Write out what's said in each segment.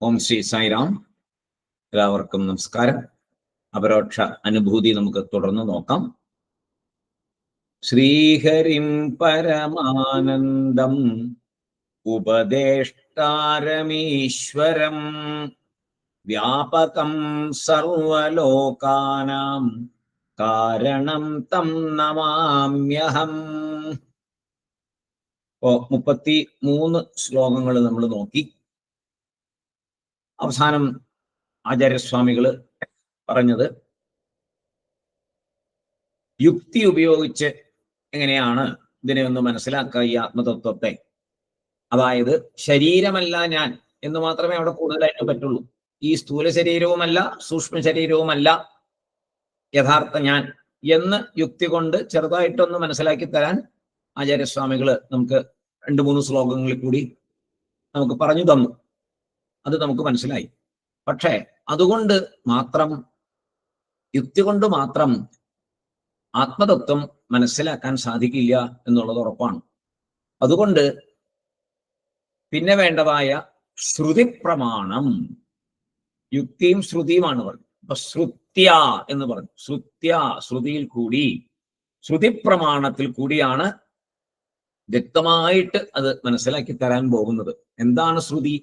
ഓം ശ്രീ സായിറാം. എല്ലാവർക്കും നമസ്കാരം. അപരോക്ഷ അനുഭൂതി നമുക്ക് തുടർന്ന് നോക്കാം. ശ്രീഹരിം പരമാനന്ദം ഉപദേഷ്ടാരമീശ്വരം വ്യാപകം സർവലോകാനാം കാരണം തം നമാമ്യഹം. 33 ശ്ലോകങ്ങൾ നമ്മൾ നോക്കി. അവസാനം ആചാര്യസ്വാമികൾ പറഞ്ഞത് യുക്തി ഉപയോഗിച്ച് എങ്ങനെയാണ് ഇതിനെ ഒന്ന് മനസ്സിലാക്കുക, ഈ ആത്മതത്വത്തെ. അതായത് ശരീരമല്ല ഞാൻ എന്ന് മാത്രമേ അവിടെ കൂടുതലായിട്ട് പറ്റുള്ളൂ. ഈ സ്ഥൂല ശരീരവുമല്ല സൂക്ഷ്മ ശരീരവുമല്ല യഥാർത്ഥ ഞാൻ എന്ന് യുക്തി കൊണ്ട് ചെറുതായിട്ടൊന്ന് മനസ്സിലാക്കി തരാൻ ആചാര്യസ്വാമികൾ നമുക്ക് 2-3 ശ്ലോകങ്ങളിൽ കൂടി നമുക്ക് പറഞ്ഞു തന്നു. അത് നമുക്ക് മനസ്സിലായി. പക്ഷേ അതുകൊണ്ട് മാത്രം, യുക്തി കൊണ്ട് മാത്രം ആത്മതത്വം മനസ്സിലാക്കാൻ സാധിക്കില്ല എന്നുള്ളത് ഉറപ്പാണ്. അതുകൊണ്ട് പിന്നെ വേണ്ടതായ ശ്രുതി പ്രമാണം, യുക്തിയും ശ്രുതിയുമാണ് പറഞ്ഞു. അപ്പൊ ശ്രുത്യ എന്ന് പറഞ്ഞു. ശ്രുത്യ, ശ്രുതിയിൽ കൂടി, ശ്രുതി പ്രമാണത്തിൽ കൂടിയാണ് വ്യക്തമായിട്ട് അത് മനസ്സിലാക്കി തരാൻ പോകുന്നത്. എന്താണ് ശ്രുതി?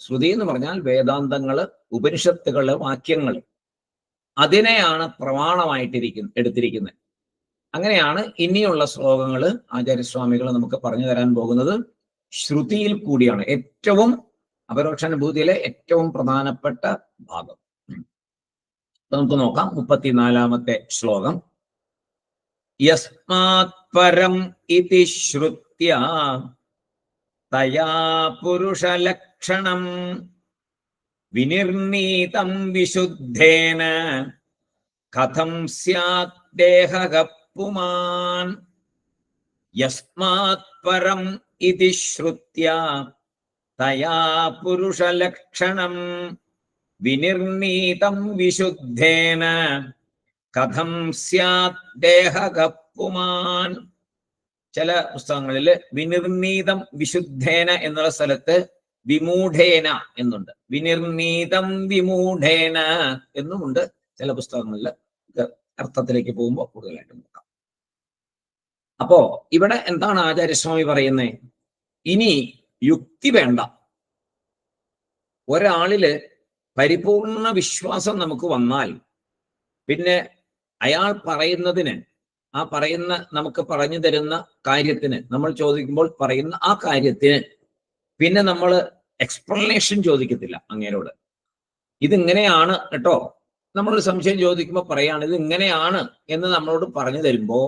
ശ്രുതി എന്ന് പറഞ്ഞാൽ വേദാന്തങ്ങള്, ഉപനിഷത്തുകള്, വാക്യങ്ങൾ, അതിനെയാണ് എടുത്തിരിക്കുന്നത്. അങ്ങനെയാണ് ഇനിയുള്ള ശ്ലോകങ്ങള് ആചാര്യസ്വാമികൾ നമുക്ക് പറഞ്ഞു തരാൻ പോകുന്നത്. ശ്രുതിയിൽ കൂടിയാണ് ഏറ്റവും അപരോക്ഷാനുഭൂതിയിലെ ഏറ്റവും പ്രധാനപ്പെട്ട ഭാഗം. നമുക്ക് നോക്കാം 34-ാമത്തെ ശ്ലോകം. യസ്മാത് പരം ഇതി ശ്രുത്യ തയാ പുരുഷലക്ഷണം വിനിർണീതം വിശുദ്ധേന കഥം സ്യാത് ദേഹഃ പുമാൻ. യസ്മാത് പരം ഇതി ശ്രുത്യ തയാ പുരുഷലക്ഷണം വിനിർണീതം വിശുദ്ധേന കഥം സ്യാത് ദേഹഃ പുമാൻ. ചില പുസ്തകങ്ങളിൽ വിനിർണീതം വിശുദ്ധേന എന്നുള്ള സ്ഥലത്ത് വിമൂഢേന എന്നുണ്ട്. വിനിർണീതം വിമൂഢേന എന്നുമുണ്ട് ചില പുസ്തകങ്ങളിൽ. അർത്ഥത്തിലേക്ക് പോകുമ്പോൾ കൂടുതലായിട്ട് നോക്കാം. അപ്പോ ഇവിടെ എന്താണ് ആചാര്യസ്വാമി പറയുന്നത്? ഇനി യുക്തി വേണ്ട. ഒരാളില് പരിപൂർണ വിശ്വാസം നമുക്ക് വന്നാൽ പിന്നെ അയാൾ പറയുന്നതിന്, നമുക്ക് പറഞ്ഞു തരുന്ന കാര്യത്തിന്, നമ്മൾ ചോദിക്കുമ്പോൾ പറയുന്ന ആ കാര്യത്തിന് പിന്നെ നമ്മൾ എക്സ്പ്ലനേഷൻ ചോദിക്കത്തില്ല അങ്ങേരോട്. ഇതിങ്ങനെയാണ് കേട്ടോ. നമ്മളൊരു സംശയം ചോദിക്കുമ്പോൾ പറയാണ് ഇത് ഇങ്ങനെയാണ് എന്ന് നമ്മളോട് പറഞ്ഞു തരുമ്പോൾ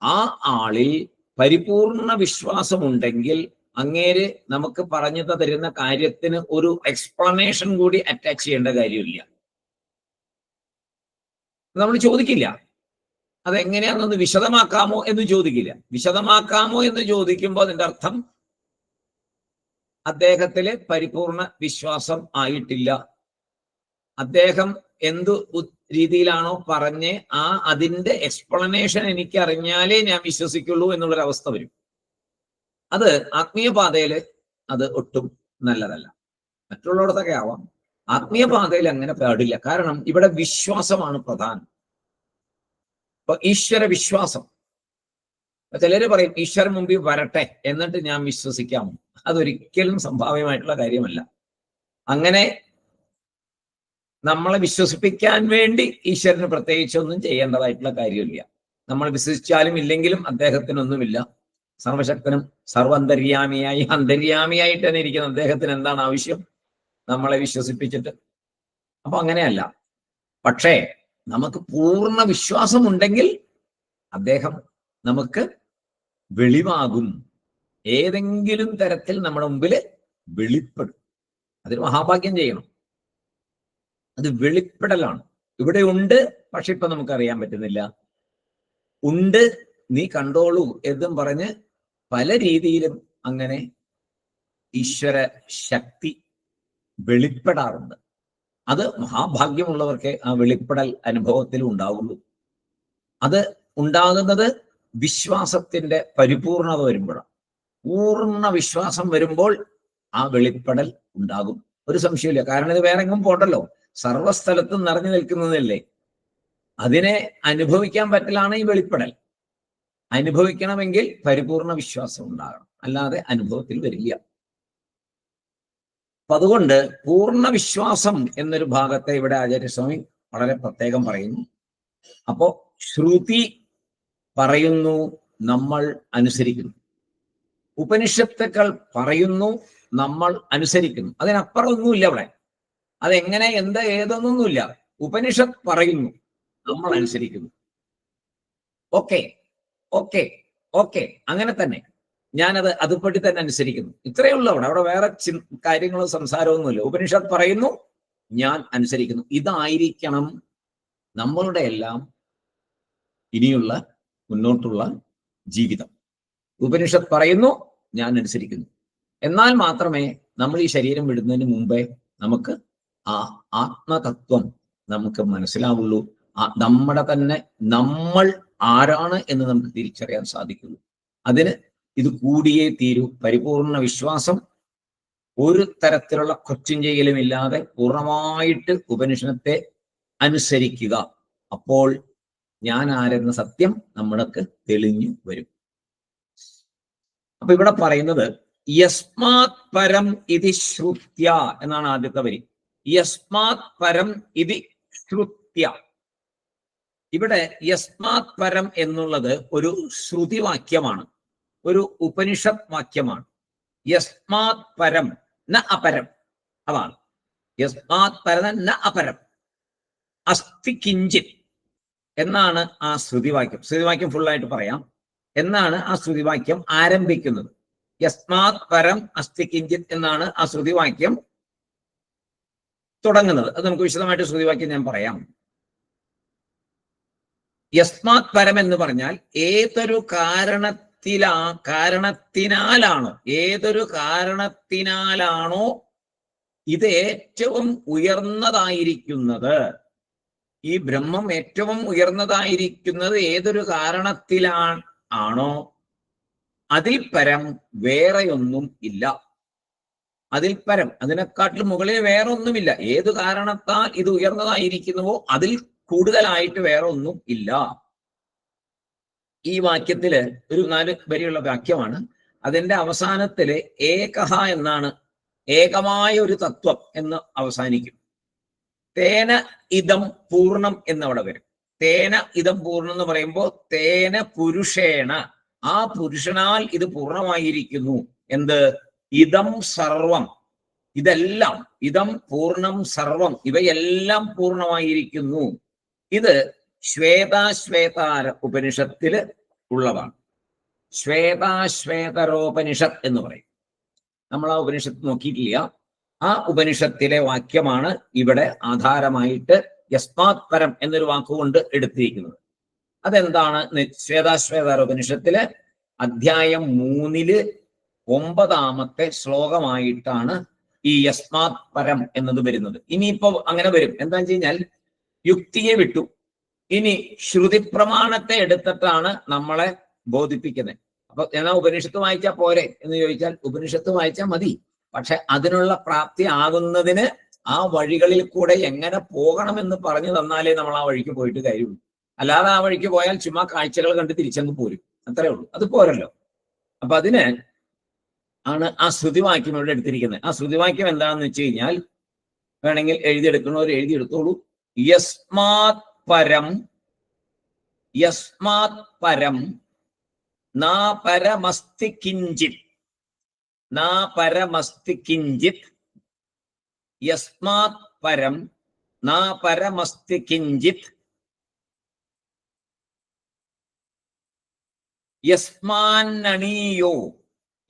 ആ ആളിൽ പരിപൂർണ വിശ്വാസമുണ്ടെങ്കിൽ അങ്ങേര് നമുക്ക് പറഞ്ഞു തരുന്ന കാര്യത്തിന് ഒരു എക്സ്പ്ലനേഷൻ കൂടി അറ്റാച്ച് ചെയ്യേണ്ട കാര്യമില്ല. നമ്മൾ ചോദിക്കില്ല അതെങ്ങനെയാണെന്ന് വിശദമാക്കാമോ എന്ന് ചോദിക്കില്ല. വിശദമാക്കാമോ എന്ന് ചോദിക്കുമ്പോൾ അതിന്റെ അർത്ഥം അദ്ദേഹത്തില് പരിപൂർണ വിശ്വാസം ആയിട്ടില്ല. അദ്ദേഹം എന്തു രീതിയിലാണോ പറഞ്ഞ് അതിന്റെ എക്സ്പ്ലനേഷൻ എനിക്ക് അറിഞ്ഞാലേ ഞാൻ വിശ്വസിക്കുള്ളൂ എന്നുള്ളൊരവസ്ഥ വരും. അത് ആത്മീയ പാതയില് അത് ഒട്ടും നല്ലതല്ല. മറ്റുള്ളിടത്തൊക്കെ ആവാം, ആത്മീയ പാതയിൽ അങ്ങനെ പാടില്ല. കാരണം ഇവിടെ വിശ്വാസമാണ് പ്രധാനം. ഇപ്പൊ ഈശ്വര വിശ്വാസം, ചിലര് പറയും ഈശ്വരൻ മുമ്പിൽ വരട്ടെ എന്നിട്ട് ഞാൻ വിശ്വസിക്കാം. അതൊരിക്കലും സംഭാവ്യമായിട്ടുള്ള കാര്യമല്ല. അങ്ങനെ നമ്മളെ വിശ്വസിപ്പിക്കാൻ വേണ്ടി ഈശ്വരന് പ്രത്യേകിച്ചൊന്നും ചെയ്യേണ്ടതായിട്ടുള്ള കാര്യമില്ല. നമ്മൾ വിശ്വസിച്ചാലും ഇല്ലെങ്കിലും അദ്ദേഹത്തിനൊന്നുമില്ല. സർവശക്തനും അന്തര്യാമിയായിട്ട് തന്നെ ഇരിക്കുന്ന അദ്ദേഹത്തിന് എന്താണ് ആവശ്യം? നമ്മളെ വിശ്വസിപ്പിച്ചിട്ട്. അപ്പൊ അങ്ങനെയല്ല. പക്ഷേ നമുക്ക് പൂർണ്ണ വിശ്വാസമുണ്ടെങ്കിൽ അദ്ദേഹം നമുക്ക് വെളിവാകും. ഏതെങ്കിലും തരത്തിൽ നമ്മുടെ മുമ്പിൽ വെളിപ്പെടും. അതിന് മഹാഭാഗ്യം ചെയ്യണം. അത് വെളിപ്പെടലാണ്. ഇവിടെ ഉണ്ട്, പക്ഷെ ഇപ്പൊ നമുക്കറിയാൻ പറ്റുന്നില്ല. ഉണ്ട്, നീ കണ്ടോളൂ എന്നും പറഞ്ഞ് പല രീതിയിലും അങ്ങനെ ഈശ്വര ശക്തി വെളിപ്പെടാറുണ്ട്. അത് മഹാഭാഗ്യമുള്ളവർക്ക് ആ വെളിപ്പെടൽ അനുഭവത്തിൽ ഉണ്ടാവുള്ളൂ. അത് ഉണ്ടാകുന്നത് വിശ്വാസത്തിന്റെ പരിപൂർണത വരുമ്പോഴാണ്. പൂർണ്ണ വിശ്വാസം വരുമ്പോൾ ആ വെളിപ്പെടൽ ഉണ്ടാകും. ഒരു സംശയമില്ല. കാരണം ഇത് വേറെ എങ്ങും പോണ്ടല്ലോ, സർവ്വസ്ഥലത്തും നിറഞ്ഞു നിൽക്കുന്നതല്ലേ. അതിനെ അനുഭവിക്കാൻ പറ്റലാണ് ഈ വെളിപ്പെടൽ. അനുഭവിക്കണമെങ്കിൽ പരിപൂർണ വിശ്വാസം ഉണ്ടാകണം, അല്ലാതെ അനുഭവത്തിൽ വരില്ല. അപ്പൊ അതുകൊണ്ട് പൂർണ്ണ വിശ്വാസം എന്നൊരു ഭാഗത്തെ ഇവിടെ ആചാര്യസ്വാമി വളരെ പ്രത്യേകം പറയുന്നു. അപ്പോ ശ്രുതി പറയുന്നു, നമ്മൾ അനുസരിക്കുന്നു. ഉപനിഷത്തുക്കൾ പറയുന്നു, നമ്മൾ അനുസരിക്കുന്നു. അതിനപ്പുറം ഒന്നുമില്ല അവിടെ. അതെങ്ങനെ, എന്താ, ഏതൊന്നൊന്നുമില്ല. ഉപനിഷത്ത് പറയുന്നു, നമ്മൾ അനുസരിക്കുന്നു. ഓക്കെ ഓക്കെ ഓക്കെ, അങ്ങനെ തന്നെ ഞാനത് അതുപടി തന്നെ അനുസരിക്കുന്നു. ഇത്രയേ ഉള്ളൂ അവിടെ. അവിടെ വേറെ കാര്യങ്ങളോ സംസാരമൊന്നുമില്ല. ഉപനിഷത്ത് പറയുന്നു, ഞാൻ അനുസരിക്കുന്നു. ഇതായിരിക്കണം നമ്മളുടെ എല്ലാം ഇനിയുള്ള മുന്നോട്ടുള്ള ജീവിതം. ഉപനിഷത്ത് പറയുന്നു, ഞാൻ അനുസരിക്കുന്നു. എന്നാൽ മാത്രമേ നമ്മൾ ഈ ശരീരം വിടുന്നതിന് മുമ്പേ നമുക്ക് ആ ആത്മതത്വം നമുക്ക് മനസ്സിലാവുള്ളൂ. നമ്മുടെ തന്നെ നമ്മൾ ആരാണ് എന്ന് നമുക്ക് തിരിച്ചറിയാൻ സാധിക്കുള്ളൂ. അതിന് ഇത് കൂടിയേ തീരൂ. പരിപൂർണ വിശ്വാസം, ഒരു തരത്തിലുള്ള ക്വസ്റ്റ്യൻ ചെയ്യലും ഇല്ലാതെ പൂർണ്ണമായിട്ട് ഉപനിഷത്തെ അനുസരിക്കുക. അപ്പോൾ ഞാൻ ആരെന്ന സത്യം നമ്മൾക്ക് തെളിഞ്ഞു വരും. അപ്പൊ ഇവിടെ പറയുന്നത് യസ്മാത് പരം ഇതി ശ്രുത്യ എന്നാണ് ആദ്യത്തെ വരി. യസ്മാത് പരം ഇതി ശ്രുത്യ. ഇവിടെ യസ്മാത് പരം എന്നുള്ളത് ഒരു ശ്രുതിവാക്യമാണ്, ഒരു ഉപനിഷത്ത് വാക്യമാണ്. യസ്മാത് പരം ന അപരം, അതാണ് യസ്മാത് പരം ന അപരം അസ്തി കിഞ്ചിത് എന്നാണ് ആ ശ്രുതിവാക്യം. ശ്രുതിവാക്യം ഫുള്ളായിട്ട് പറയാം. എന്നാണ് ആ ശ്രുതിവാക്യം ആരംഭിക്കുന്നത്. യസ്മാത് പരം അസ്തി കിഞ്ചിത് എന്നാണ് ആ ശ്രുതിവാക്യം തുടങ്ങുന്നത്. അത് നമുക്ക് വിശദമായിട്ട് ശ്രുതിവാക്യം ഞാൻ പറയാം. യസ്മാത് പരം എന്ന് പറഞ്ഞാൽ ഏതൊരു കാരണത്തിനാലാണോ ഇത് ഏറ്റവും ഉയർന്നതായിരിക്കുന്നത്, ഈ ബ്രഹ്മം ഏറ്റവും ഉയർന്നതായിരിക്കുന്നത് ഏതൊരു കാരണത്തിലാണോ അതിൽ പരം വേറെയൊന്നും ഇല്ല. അതിൽ പരം, അതിനെക്കാട്ടിലും മുകളിൽ വേറെ ഒന്നുമില്ല. ഏതു കാരണത്താൽ ഇത് ഉയർന്നതായിരിക്കുന്നുവോ അതിൽ കൂടുതലായിട്ട് വേറെ ഒന്നും ഇല്ല. ഈ വാക്യത്തില് ഒരു 4 വരിയുള്ള വാക്യമാണ്. അതിന്റെ അവസാനത്തില് ഏകഹ എന്നാണ്, ഏകമായ ഒരു തത്വം എന്ന് അവസാനിക്കും. തേന ഇതം പൂർണ്ണം എന്നവിടെ വരും. തേന ഇതം പൂർണ്ണം എന്ന് പറയുമ്പോൾ തേന പുരുഷേണ, ആ പുരുഷനാൽ ഇത് പൂർണ്ണമായിരിക്കുന്നു. എന്ത്? ഇതം സർവം, ഇതെല്ലാം, ഇതം പൂർണ്ണം സർവം, ഇവയെല്ലാം പൂർണ്ണമായിരിക്കുന്നു. ഇത് ശ്വേതാശ്വേതാര ഉപനിഷത്തില് ഉള്ളതാണ്. ശ്വേതാശ്വേതരോപനിഷത്ത് എന്ന് പറയും. നമ്മൾ ആ ഉപനിഷത്ത് നോക്കിയിട്ടില്ല. ആ ഉപനിഷത്തിലെ വാക്യമാണ് ഇവിടെ ആധാരമായിട്ട് യസ്മാത് പരം എന്നൊരു വാക്കുകൊണ്ട് എടുത്തിരിക്കുന്നത്. അതെന്താണ്? ശ്വേതാശ്വേതാരോപനിഷത്തിലെ അധ്യായം 3 9ാമത്തെ ശ്ലോകമായിട്ടാണ് ഈ യസ്മാത് പരം എന്നത് വരുന്നത്. ഇനിയിപ്പോ അങ്ങനെ വരും. എന്താണെന്ന് വെച്ച് കഴിഞ്ഞാൽ യുക്തിയെ വിട്ടു, ഇനി ശ്രുതി പ്രമാണത്തെ എടുത്തിട്ടാണ് നമ്മളെ ബോധിപ്പിക്കുന്നത്. അപ്പൊ ഞാൻ ഉപനിഷത്ത് വായിച്ചാൽ പോരെ എന്ന് ചോദിച്ചാൽ ഉപനിഷത്ത് വായിച്ചാൽ മതി. പക്ഷെ അതിനുള്ള പ്രാപ്തി ആകുന്നതിന് ആ വഴികളിൽ കൂടെ എങ്ങനെ പോകണമെന്ന് പറഞ്ഞു തന്നാലേ നമ്മൾ ആ വഴിക്ക് പോയിട്ട് കാര്യമുള്ളൂ. അല്ലാതെ ആ വഴിക്ക് പോയാൽ ചുമ്മാ കാഴ്ചകൾ കണ്ട് തിരിച്ചങ്ങ് പോരും, അത്രേ ഉള്ളൂ. അത് പോരല്ലോ. അപ്പൊ അതിന് ആണ് ആ ശ്രുതിവാക്യം ഇവിടെ എടുത്തിരിക്കുന്നത്. ആ ശ്രുതിവാക്യം എന്താണെന്ന് വെച്ച് കഴിഞ്ഞാൽ വേണമെങ്കിൽ എഴുതിയെടുക്കണവർ എഴുതിയെടുത്തോളൂ. യസ്മാത് പരം, യസ്മാത് പരം നാ പരമസ്തി കിഞ്ചിത്, നാ പരമസ്തി കിഞ്ചിത്, യസ്മാത് പരം നാ പരമസ്തി കിഞ്ചിത്, യസ്മാന്നണീയോ,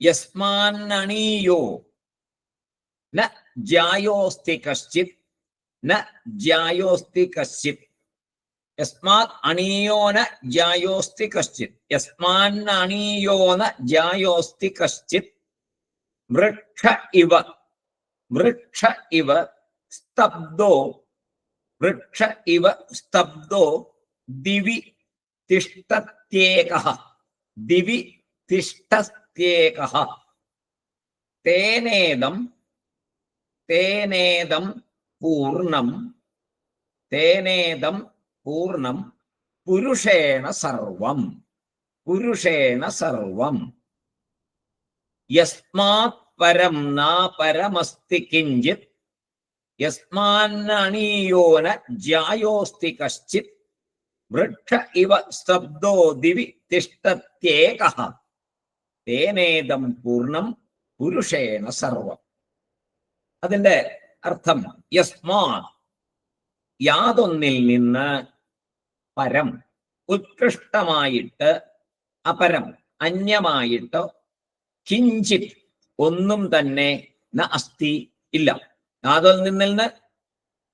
യസ്മാന്നണീയോ ന ജായോസ്തി കശ്ചിത്, ന ജായോസ്തി കശ്ചിത്, യസ്മാത് അണീയോ ന ജായോസ്തി കശ്ചിത്, യസ്മാന്നണീയോ ന ജായോസ്തി കശ്ചിത്, വൃക്ഷ ഇവ, വൃക്ഷ ഇവ സ്തബ്ദോ, വൃക്ഷ ഇവ സ്തബ്ദോ ദിവി തിഷ്ഠത്യേകഃ, ദിവി തിഷ്ഠത്യേകഃ, തേനേദം തേനേദം പൂർണ്ണം തേനേദം പൂർണ്ണം പുരുഷേണ സർവം പുരുഷേണ സർവം യസ്മാത് പരം നാ പരമസ്തി കിഞ്ചിത് യസ്മാന്നണീയോന ജ്യായോസ്തി കശ്ചിത് വൃക്ഷ ഇവ സ്തബ്ദോ ദിവി തിഷ്ഠത്യേകഃ തേനേദം പൂർണ്ണം പുരുഷേണ സർവം. അതിന്റെ അർത്ഥം യസ്മാത് യാതൊന്നിൽ നിന്ന് പരം ഉത്കൃഷ്ടമായിട്ട് അപരം അന്യമായിട്ട് കിഞ്ചിത് ഒന്നും തന്നെ ന അസ്തി ഇല്ല. യാതൊന്നിൽ നിന്ന്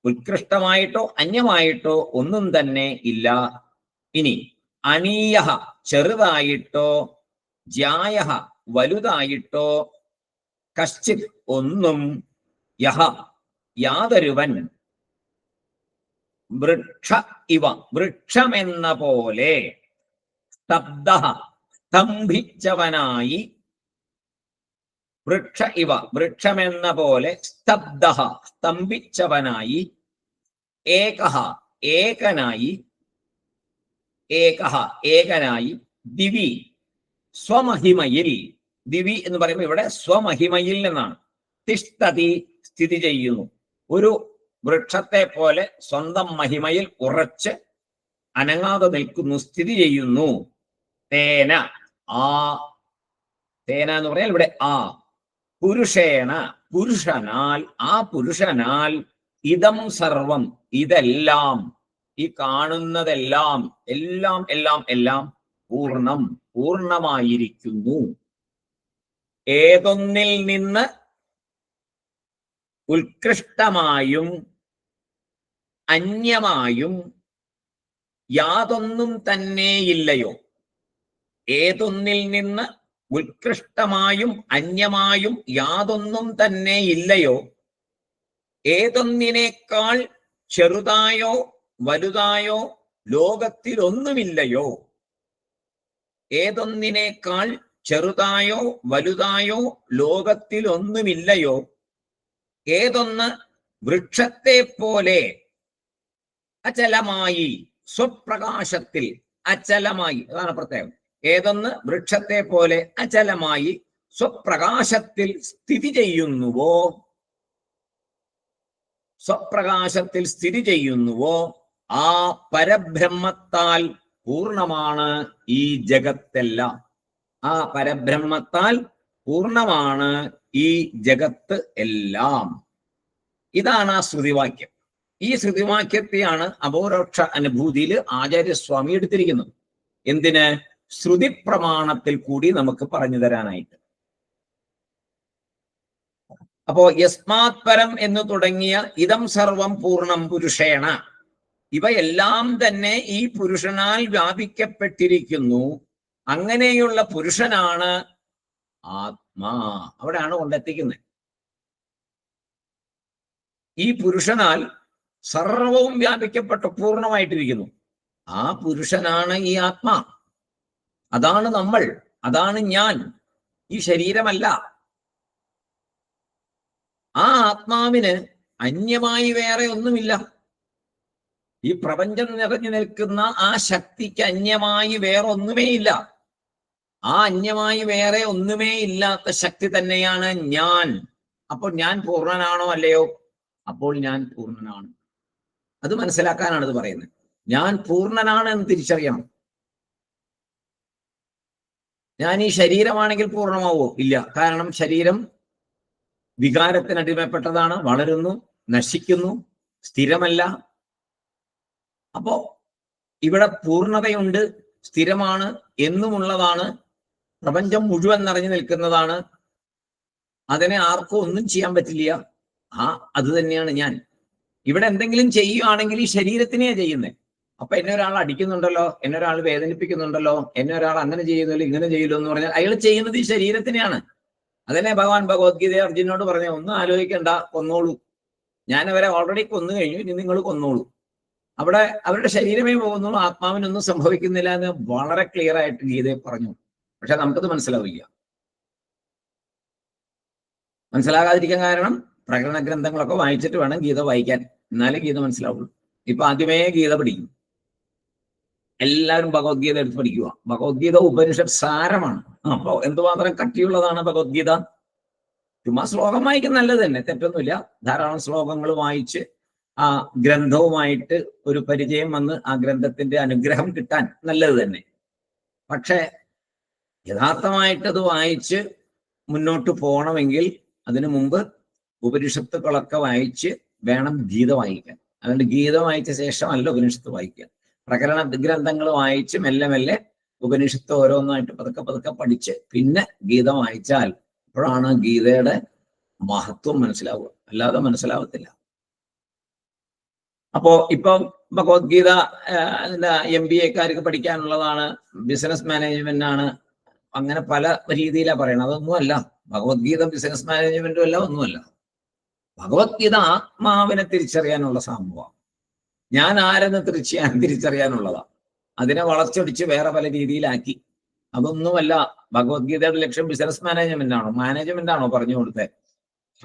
ഉത്കൃഷ്ടമായിട്ടോ അന്യമായിട്ടോ ഒന്നും തന്നെ ഇല്ല. ഇനി അനീയ ചെറുതായിട്ടോ ജ്യായ വലുതായിട്ടോ കശ്ചിത് ഒന്നും യഹ യാതൊരുവൻ വൃക്ഷ ഇവ വൃക്ഷമെന്ന പോലെ സ്തബ്ധ സ്തംഭിച്ചവനായി വൃക്ഷ ഇവ വൃക്ഷമെന്ന പോലെ സ്തബ്ധ സ്തംഭിച്ചവനായി ഏകഃ ഏകനായി ദിവി സ്വമഹിമയിൽ ദിവി എന്ന് പറയുമ്പോൾ ഇവിടെ സ്വമഹിമയിൽ നിന്നാണ് തിഷ്ഠതി സ്ഥിതി ചെയ്യുന്നു. ഒരു വൃക്ഷത്തെ പോലെ സ്വന്തം മഹിമയിൽ ഉറച്ച് അനങ്ങാതെ നിൽക്കുന്നു, സ്ഥിതി ചെയ്യുന്നു. തേന തേന എന്ന് പറഞ്ഞാൽ ഇവിടെ പുരുഷേണ പുരുഷനാൽ പുരുഷനാൽ ഇതം സർവം ഇതെല്ലാം ഈ കാണുന്നതെല്ലാം എല്ലാം എല്ലാം എല്ലാം പൂർണ്ണമായിരിക്കുന്നു. ഏതൊന്നിൽ നിന്ന് ഉത്കൃഷ്ടമായും അന്യമായും യാതൊന്നും തന്നെയില്ലയോ. ഏതൊന്നിൽ നിന്ന് ഉത്കൃഷ്ടമായും അന്യമായും യാതൊന്നും തന്നെ ഇല്ലയോ. ഏതൊന്നിനേക്കാൾ ചെറുതായോ വലുതായോ ലോകത്തിലൊന്നുമില്ലയോ. ഏതൊന്നിനേക്കാൾ ചെറുതായോ വലുതായോ ലോകത്തിലൊന്നുമില്ലയോ. ഏതൊന്ന് വൃക്ഷത്തെ പോലെ അചലമായി സ്വപ്രകാശത്തിൽ അചലമായി, അതാണ് പ്രത്യേകം. ഏതൊന്ന് വൃക്ഷത്തെ പോലെ അചലമായി സ്വപ്രകാശത്തിൽ സ്ഥിതി ചെയ്യുന്നുവോ, സ്വപ്രകാശത്തിൽ സ്ഥിതി ചെയ്യുന്നുവോ ആ പരബ്രഹ്മത്താൽ പൂർണ്ണമാണ് ഈ ജഗത്തെല്ലാം. ആ പരബ്രഹ്മത്താൽ പൂർണ്ണമാണ് ഈ ജഗത്ത് എല്ലാം. ഇതാണ് ആ ശ്രുതിവാക്യം. ഈ ശ്രുതിവാക്യത്തെയാണ് അപരോക്ഷ അനുഭൂതിയിൽ ആചാര്യസ്വാമി എടുത്തിരിക്കുന്നത്. എന്തിന്? ശ്രുതി പ്രമാണത്തിൽ കൂടി നമുക്ക് പറഞ്ഞു തരാനായിട്ട്. അപ്പോ യസ്മാത് പരം എന്ന് തുടങ്ങിയ ഇതം സർവം പൂർണ്ണം പുരുഷേണ, ഇവയെല്ലാം തന്നെ ഈ പുരുഷനാൽ വ്യാപിക്കപ്പെട്ടിരിക്കുന്നു. അങ്ങനെയുള്ള പുരുഷനാണ് ആത്മാ. അവിടെയാണ് കൊണ്ടെത്തിക്കുന്നത്. ഈ പുരുഷനാൽ സർവവും വ്യാപിക്കപ്പെട്ട് പൂർണ്ണമായിട്ടിരിക്കുന്നു. ആ പുരുഷനാണ് ഈ ആത്മാ. അതാണ് നമ്മൾ, അതാണ് ഞാൻ, ഈ ശരീരമല്ല. ആ ആത്മാവിന് അന്യമായി വേറെ ഒന്നുമില്ല. ഈ പ്രപഞ്ചം നിറഞ്ഞു നിൽക്കുന്ന ആ ശക്തിക്ക് അന്യമായി വേറെ ഒന്നുമേ ഇല്ല. ആ അന്യമായി വേറെ ഒന്നുമേ ഇല്ലാത്ത ശക്തി തന്നെയാണ് ഞാൻ. അപ്പോൾ ഞാൻ പൂർണ്ണനാണോ അല്ലയോ? അപ്പോൾ ഞാൻ പൂർണ്ണനാണ്. അത് മനസ്സിലാക്കാനാണ് ഇത് പറയുന്നത്. ഞാൻ പൂർണ്ണനാണ് എന്ന് തിരിച്ചറിയണം. ഞാൻ ഈ ശരീരമാണെങ്കിൽ പൂർണ്ണമാവോ? ഇല്ല. കാരണം ശരീരം വികാരത്തിന് അടിമപ്പെട്ടതാണ്, വളരുന്നു, നശിക്കുന്നു, സ്ഥിരമല്ല. അപ്പോ ഇവിടെ പൂർണ്ണതയുണ്ട്, സ്ഥിരമാണ്, എന്നുമുള്ളതാണ്, പ്രപഞ്ചം മുഴുവൻ നിറഞ്ഞു നിൽക്കുന്നതാണ്. അതിനെ ആർക്കും ഒന്നും ചെയ്യാൻ പറ്റില്ല. അത് തന്നെയാണ് ഞാൻ. ഇവിടെ എന്തെങ്കിലും ചെയ്യുകയാണെങ്കിൽ ഈ ശരീരത്തിനെയാ ചെയ്യുന്നത്. അപ്പൊ എന്നെ ഒരാൾ അടിക്കുന്നുണ്ടല്ലോ, എന്നെ ഒരാൾ വേദനിപ്പിക്കുന്നുണ്ടല്ലോ, എന്നെ ഒരാൾ അങ്ങനെ ചെയ്യുന്നല്ലോ, ഇങ്ങനെ ചെയ്യല്ലോ എന്ന് പറഞ്ഞാൽ അയാൾ ചെയ്യുന്നത് ഈ ശരീരത്തിനെയാണ്. അതന്നെ ഭഗവാൻ ഭഗവത്ഗീത അർജുനോട് പറഞ്ഞ, ഒന്നും ആലോചിക്കണ്ട, കൊന്നോളൂ. ഞാൻ അവരെ ഓൾറെഡി കൊന്നു കഴിഞ്ഞു, ഇനി നിങ്ങൾ കൊന്നോളൂ. അവിടെ അവരുടെ ശരീരമേ പോകുന്നുള്ളൂ, ആത്മാവിനൊന്നും സംഭവിക്കുന്നില്ല എന്ന് വളരെ ക്ലിയർ ആയിട്ട് ഗീതയെ പറഞ്ഞു. പക്ഷെ നമുക്കത് മനസ്സിലാവില്ല. മനസ്സിലാകാതിരിക്കാൻ കാരണം പ്രകരണ ഗ്രന്ഥങ്ങളൊക്കെ വായിച്ചിട്ട് വേണം ഗീത വായിക്കാൻ, എന്നാലേ ഗീത മനസ്സിലാവുള്ളൂ. ഇപ്പൊ ആദ്യമേ ഗീത പഠിക്കും, എല്ലാവരും ഭഗവത്ഗീത എടുത്ത് പഠിക്കുക. ഭഗവത്ഗീത ഉപനിഷത്ത് സാരമാണ്. അപ്പൊ എന്തുമാത്രം കട്ടിയുള്ളതാണ് ഭഗവത്ഗീത. ചുമ്മാ ശ്ലോകം വായിക്കാൻ നല്ലത് തന്നെ, തെറ്റൊന്നുമില്ല. ധാരാളം ശ്ലോകങ്ങൾ വായിച്ച് ആ ഗ്രന്ഥവുമായിട്ട് ഒരു പരിചയം വന്ന് ആ ഗ്രന്ഥത്തിന്റെ അനുഗ്രഹം കിട്ടാൻ നല്ലത് തന്നെ. പക്ഷെ യഥാർത്ഥമായിട്ടത് വായിച്ച് മുന്നോട്ട് പോകണമെങ്കിൽ അതിനു മുമ്പ് ഉപനിഷത്തുക്കളൊക്കെ വായിച്ച് വേണം ഗീത വായിക്കാൻ. അതുകൊണ്ട് ഗീത വായിച്ച ശേഷമല്ല ഉപനിഷത്ത് വായിക്കുക. പ്രകരണ ഗ്രന്ഥങ്ങൾ വായിച്ച് മെല്ലെ മെല്ലെ ഉപനിഷത്ത് ഓരോന്നായിട്ട് പതുക്കെ പതുക്കെ പഠിച്ച് പിന്നെ ഗീത വായിച്ചാൽ അപ്പോഴാണ് ഗീതയുടെ മഹത്വം മനസ്സിലാവുക, അല്ലാതെ മനസ്സിലാവത്തില്ല. അപ്പോ ഇപ്പം ഭഗവത്ഗീത MBA-കാർക്ക് പഠിക്കാനുള്ളതാണ്, ബിസിനസ് മാനേജ്മെന്റ് ആണ്, അങ്ങനെ പല രീതിയിലാണ് പറയണത്. അതൊന്നുമല്ല. ഭഗവത്ഗീത ബിസിനസ് മാനേജ്മെന്റും അല്ല, ഒന്നുമല്ല. ഭഗവത്ഗീത ആത്മാവിനെ തിരിച്ചറിയാനുള്ള സംഭവമാണ്. ഞാൻ ആരെന്ന് തിരിച്ചറിയാനുള്ളതാ. അതിനെ വളച്ചൊടിച്ച് വേറെ പല രീതിയിലാക്കി. അതൊന്നുമല്ല. ഭഗവത്ഗീതയുടെ ലക്ഷ്യം ബിസിനസ് മാനേജ്മെന്റ് ആണോ, മാനേജ്മെന്റ് ആണോ പറഞ്ഞു കൊടുത്തത്?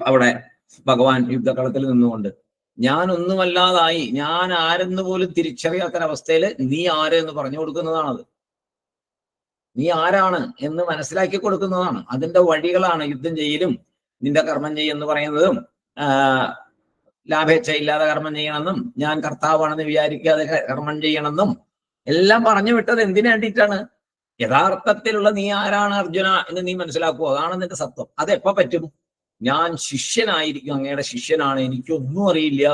അവിടെ ഭഗവാൻ യുദ്ധകളത്തിൽ നിന്നുകൊണ്ട് ഞാൻ ഒന്നുമല്ലാതായി, ഞാൻ ആരെന്ന് പോലും തിരിച്ചറിയാത്തൊരവസ്ഥയില് നീ ആരെന്ന് പറഞ്ഞു കൊടുക്കുന്നതാണത്. നീ ആരാണ് എന്ന് മനസ്സിലാക്കി കൊടുക്കുന്നതാണ്. അതിന്റെ വഴികളാണ് യുദ്ധം ചെയ്യലും നിന്റെ കർമ്മം ചെയ്യുമെന്ന് പറയുന്നതും, ലാഭേച്ഛ ഇല്ലാതെ കർമ്മം ചെയ്യണമെന്നും, ഞാൻ കർത്താവാണെന്ന് വിചാരിക്കാതെ കർമ്മം ചെയ്യണമെന്നും എല്ലാം പറഞ്ഞു വിട്ടത് എന്തിനു വേണ്ടിയിട്ടാണ്? യഥാർത്ഥത്തിലുള്ള നീ ആരാണ് അർജുന എന്ന് നീ മനസ്സിലാക്കുക. അതാണ് നിന്റെ സത്വം. അതെപ്പോ പറ്റും? ഞാൻ ശിഷ്യനായിരിക്കും, അങ്ങയുടെ ശിഷ്യനാണ്, എനിക്കൊന്നും അറിയില്ല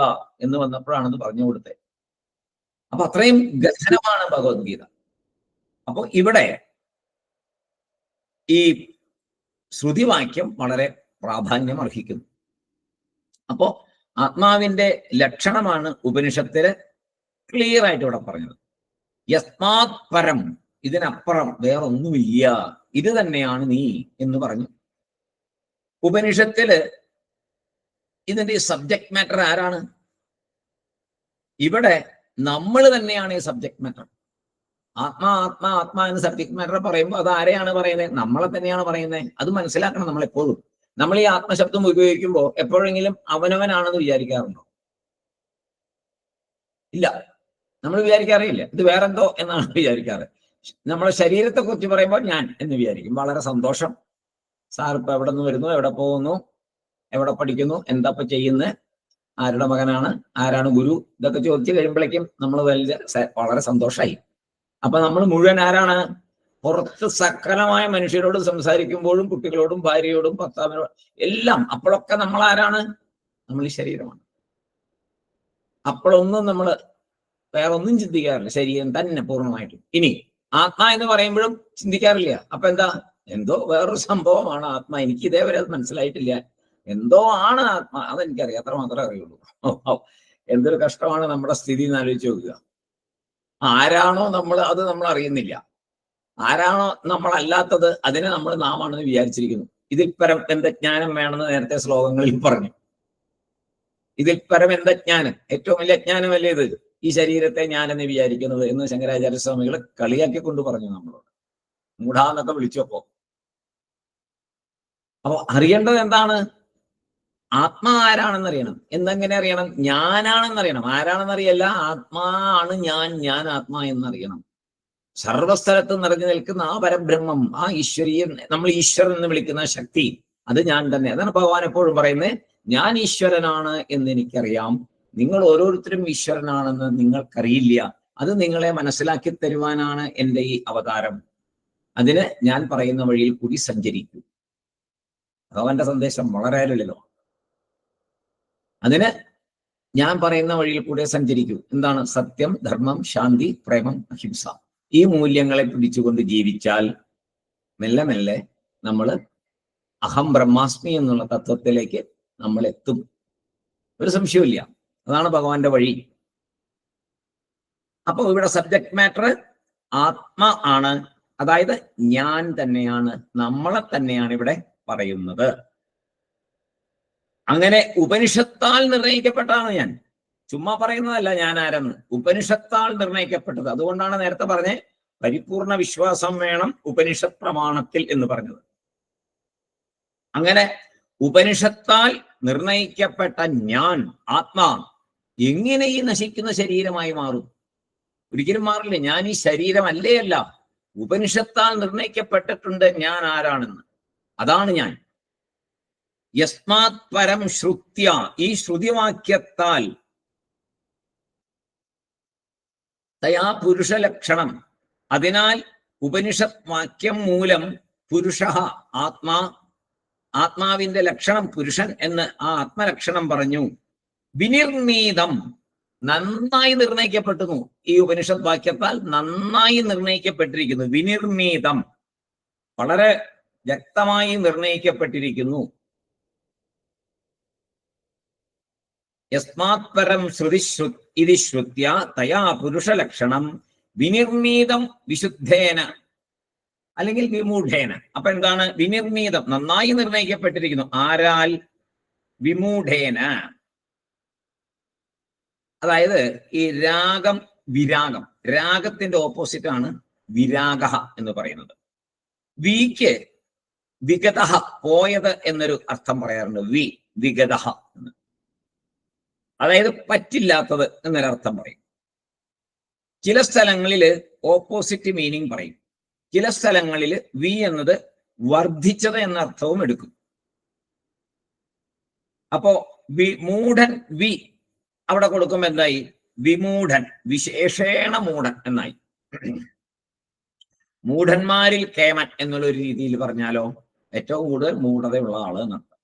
എന്ന് വന്നപ്പോഴാണെന്ന് പറഞ്ഞു കൊടുത്തത്. അപ്പൊ അത്രയും ഗഹനമാണ് ഭഗവത്ഗീത. അപ്പൊ ഇവിടെ ഈ ശ്രുതിവാക്യം വളരെ പ്രാധാന്യം അർഹിക്കുന്നു. അപ്പോ ആത്മാവിന്റെ ലക്ഷണമാണ് ഉപനിഷത്തില് ക്ലിയർ ആയിട്ട് ഇവിടെ പറഞ്ഞത്. യസ്മാത് പരം, ഇതിനപ്പുറം വേറൊന്നുമില്ല, ഇത് തന്നെയാണ് നീ എന്ന് പറഞ്ഞു. ഉപനിഷത്തില് ഇതിന്റെ സബ്ജക്ട് മാറ്റർ ആരാണ്? ഇവിടെ നമ്മൾ തന്നെയാണ് ഈ സബ്ജക്ട് മാറ്റർ. ആത്മാ ആത്മാ ആത്മാ എന്ന് സബ്ജക്ട് മാറ്റർ പറയുമ്പോൾ അത് ആരെയാണ് പറയുന്നത്? നമ്മളെ തന്നെയാണ് പറയുന്നത്. അത് മനസ്സിലാക്കണം. നമ്മൾ എപ്പോഴും നമ്മൾ ഈ ആത്മശബ്ദം ഉപയോഗിക്കുമ്പോൾ എപ്പോഴെങ്കിലും അവനവനാണെന്ന് വിചാരിക്കാറുണ്ടോ? ഇല്ല, നമ്മൾ വിചാരിക്കാറില്ല. ഇത് വേറെന്തോ എന്നാണ് വിചാരിക്കാറ്. നമ്മളെ ശരീരത്തെ കുറിച്ച് പറയുമ്പോൾ ഞാൻ എന്ന് വിചാരിക്കും. വളരെ സന്തോഷം, സാർ ഇപ്പൊ എവിടെ നിന്ന് വരുന്നു, എവിടെ പോകുന്നു, എവിടെ പഠിക്കുന്നു, എന്താ ഇപ്പൊ ചെയ്യുന്നത്, ആരുടെ മകനാണ്, ആരാണ് ഗുരു, ഇതൊക്കെ ചോദിച്ചു കഴിയുമ്പോഴേക്കും നമ്മൾ വളരെ സന്തോഷമായി. അപ്പൊ നമ്മൾ മുഴുവൻ ആരാണ്? പുറത്ത് സകലമായ മനുഷ്യരോട് സംസാരിക്കുമ്പോഴും കുട്ടികളോടും ഭാര്യയോടും ഭർത്താവിനോടും എല്ലാം അപ്പോഴൊക്കെ നമ്മൾ ആരാണ്? നമ്മൾ ഈ ശരീരമാണ്. അപ്പോഴൊന്നും നമ്മൾ വേറെ ഒന്നും ചിന്തിക്കാറില്ല, ശരീരം തന്നെ പൂർണ്ണമായിട്ടും. ഇനി ആത്മാ എന്ന് പറയുമ്പോഴും ചിന്തിക്കാറില്ല. അപ്പൊ എന്താ? എന്തോ വേറൊരു സംഭവമാണ് ആത്മാ, എനിക്ക് ഇതേവരെ അത് മനസ്സിലായിട്ടില്ല. എന്തോ ആണ് ആത്മാ, അതെനിക്കറിയാം, അത്ര മാത്രമേ അറിയുള്ളൂ. എന്തൊരു കഷ്ടമാണ് നമ്മുടെ സ്ഥിതി എന്ന് ആലോചിച്ച് നോക്കുക. ആരാണോ നമ്മൾ, അത് നമ്മൾ അറിയുന്നില്ല. ആരാണോ നമ്മളല്ലാത്തത്, അതിനെ നമ്മൾ നാമാണെന്ന് വിചാരിച്ചിരിക്കുന്നു. ഇതിൽ പരം എന്ത് ജ്ഞാനം വേണമെന്ന് നേരത്തെ ശ്ലോകങ്ങളിൽ പറഞ്ഞു. ഇതിൽ പരം എന്ത് ജ്ഞാനം? ഏറ്റവും വലിയ ജ്ഞാനമല്ലേ ഇത്, ഈ ശരീരത്തെ ഞാനെന്ന് വിചാരിക്കുന്നത് എന്ന് ശങ്കരാചാര്യ സ്വാമികൾ കളിയാക്കിക്കൊണ്ട് പറഞ്ഞു നമ്മളോട്. മൂഢാന്നൊക്കെ വിളിച്ചപ്പോ. അപ്പൊ അറിയേണ്ടത് എന്താണ്? ആത്മാ ആരാണെന്നറിയണം. എന്തെങ്ങനെ അറിയണം? ഞാനാണെന്നറിയണം. ആരാണെന്നറിയല്ല, ആത്മാ ആണ് ഞാൻ, ഞാൻ ആത്മാ എന്നറിയണം. സർവസ്ഥലത്ത് നിറഞ്ഞു നിൽക്കുന്ന ആ പരബ്രഹ്മം, ആ ഈശ്വരീയൻ, നമ്മൾ ഈശ്വരൻ എന്ന് വിളിക്കുന്ന ശക്തി, അത് ഞാൻ തന്നെ. അതാണ് ഭഗവാൻ എപ്പോഴും പറയുന്നത്, ഞാൻ ഈശ്വരനാണ് എന്ന് എനിക്കറിയാം, നിങ്ങൾ ഓരോരുത്തരും ഈശ്വരനാണെന്ന് നിങ്ങൾക്കറിയില്ല. അത് നിങ്ങളെ മനസ്സിലാക്കി തരുവാനാണ് എൻ്റെ ഈ അവതാരം. അതിന് ഞാൻ പറയുന്ന വഴിയിൽ കൂടി സഞ്ചരിക്കൂ. ഭഗവാന്റെ സന്ദേശം വളരെ ലളിതമാണ്. അതിന് ഞാൻ പറയുന്ന വഴിയിൽ കൂടെ സഞ്ചരിക്കൂ. എന്താണ്? സത്യം, ധർമ്മം, ശാന്തി, പ്രേമം, അഹിംസ. ഈ മൂല്യങ്ങളെ പിടിച്ചുകൊണ്ട് ജീവിച്ചാൽ മെല്ലെ മെല്ലെ നമ്മൾ അഹം ബ്രഹ്മാസ്മി എന്നുള്ള തത്വത്തിലേക്ക് നമ്മൾ എത്തും. ഒരു സംശയമില്ല. അതാണ് ഭഗവാന്റെ വഴി. അപ്പൊ ഇവിടെ സബ്ജക്ട് മാറ്റർ ആത്മ ആണ്, അതായത് ഞാൻ തന്നെയാണ്, നമ്മളെ തന്നെയാണ് ഇവിടെ പറയുന്നത്. അങ്ങനെ ഉപനിഷത്താൽ നിർണയിക്കപ്പെട്ടാണ് ഞാൻ. ചുമ്മാ പറയുന്നതല്ല ഞാൻ ആരെന്ന്, ഉപനിഷത്താൽ നിർണയിക്കപ്പെട്ടത്. അതുകൊണ്ടാണ് നേരത്തെ പറഞ്ഞ് പരിപൂർണ വിശ്വാസം വേണം ഉപനിഷത്ത് പ്രമാണത്തിൽ എന്ന് പറഞ്ഞത്. അങ്ങനെ ഉപനിഷത്താൽ നിർണയിക്കപ്പെട്ട ഞാൻ ആത്മാ എങ്ങനെ ഈ നശിക്കുന്ന ശരീരമായി മാറും? ഒരിക്കലും മാറില്ല. ഞാൻ ഈ ശരീരമല്ലേ അല്ല, ഉപനിഷത്താൽ നിർണയിക്കപ്പെട്ടിട്ടുണ്ട് ഞാൻ ആരാണെന്ന്. അതാണ് ഞാൻ. യസ്മാത് പരം ശ്രുത്യ, ഈ ശ്രുതിവാക്യത്താൽ, തയാ പുരുഷലക്ഷണം, അതിനാൽ ഉപനിഷത് വാക്യം മൂലം പുരുഷ ആത്മാ, ആത്മാവിന്റെ ലക്ഷണം പുരുഷൻ എന്ന് ആ ആത്മലക്ഷണം പറഞ്ഞു. വിനിർണീതം, നന്നായി നിർണയിക്കപ്പെട്ടുന്നു. ഈ ഉപനിഷത് വാക്യത്താൽ നന്നായി നിർണയിക്കപ്പെട്ടിരിക്കുന്നു. വിനിർണീതം, വളരെ വ്യക്തമായി നിർണയിക്കപ്പെട്ടിരിക്കുന്നു. യസ്മാത് പരം ശ്രുതി ശ്രുത്യ തയാ പുരുഷലക്ഷണം വിനിർണീതം വിശുദ്ധേന, അല്ലെങ്കിൽ വിമൂഢേന. അപ്പൊ എന്താണ് വിനിർണീതം? നന്നായി നിർണയിക്കപ്പെട്ടിരിക്കുന്നു. ആരാൽ? വിമൂഢേന. അതായത് ഈ രാഗം വിരാഗം, രാഗത്തിന്റെ ഓപ്പോസിറ്റ് ആണ് വിരാഗ എന്ന് പറയുന്നത്. വിക്ക് വിഗത, പോയത് എന്നൊരു അർത്ഥം പറയാറുണ്ട്. വിഗത എന്ന്, അതായത് പറ്റില്ലാത്തത് എന്നൊരർത്ഥം പറയും. ചില സ്ഥലങ്ങളിൽ ഓപ്പോസിറ്റ് മീനിങ് പറയും. ചില സ്ഥലങ്ങളിൽ വി എന്നത് വർദ്ധിച്ചത് എന്ന അർത്ഥവും എടുക്കും. അപ്പോ മൂഢൻ വി അവിടെ കൊടുക്കുമ്പോ എന്തായി? വിമൂഢൻ, വിശേഷേണ മൂഢൻ എന്നായി. മൂഢന്മാരിൽ കേമൻ എന്നുള്ള ഒരു രീതിയിൽ പറഞ്ഞാലോ, ഏറ്റവും കൂടുതൽ മൂഢതയുള്ള ആള് എന്നർത്ഥം.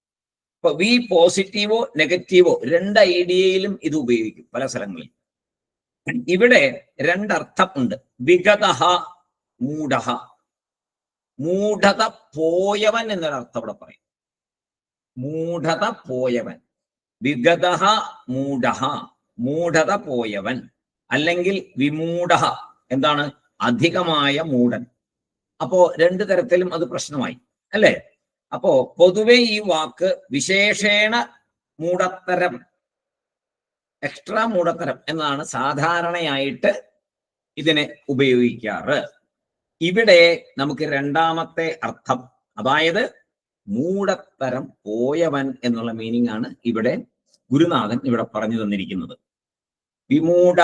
അപ്പൊ വി പോസിറ്റീവോ നെഗറ്റീവോ രണ്ട് ഐഡിയയിലും ഇത് ഉപയോഗിക്കും പല സ്ഥലങ്ങളിൽ. ഇവിടെ രണ്ടർത്ഥം ഉണ്ട്. വിഗതഹ, മൂഢഹ. മൂഢത പോയവൻ എന്നൊരർത്ഥം ഇവിടെ പറയും. മൂഢത പോയവൻ. വിഗതഹ മൂഢഹ, മൂഢത പോയവൻ. അല്ലെങ്കിൽ വിമൂഢഹ, എന്താണ്? അധികമായ മൂഢൻ. അപ്പോ രണ്ടു തരത്തിലും അത് പ്രശ്നമായി, അല്ലേ? അപ്പോ പൊതുവെ ഈ വാക്ക് വിശേഷേണ മൂഢത്തരം, എക്സ്ട്രാ മൂഢത്തരം എന്നാണ് സാധാരണയായിട്ട് ഇതിനെ ഉപയോഗിക്കാറ്. ഇവിടെ നമുക്ക് രണ്ടാമത്തെ അർത്ഥം, അതായത് മൂഢത്തരം പോയവൻ എന്നുള്ള മീനിങ് ആണ് ഇവിടെ ഗുരുനാഥൻ ഇവിടെ പറഞ്ഞു തന്നിരിക്കുന്നത്. വിമൂഢ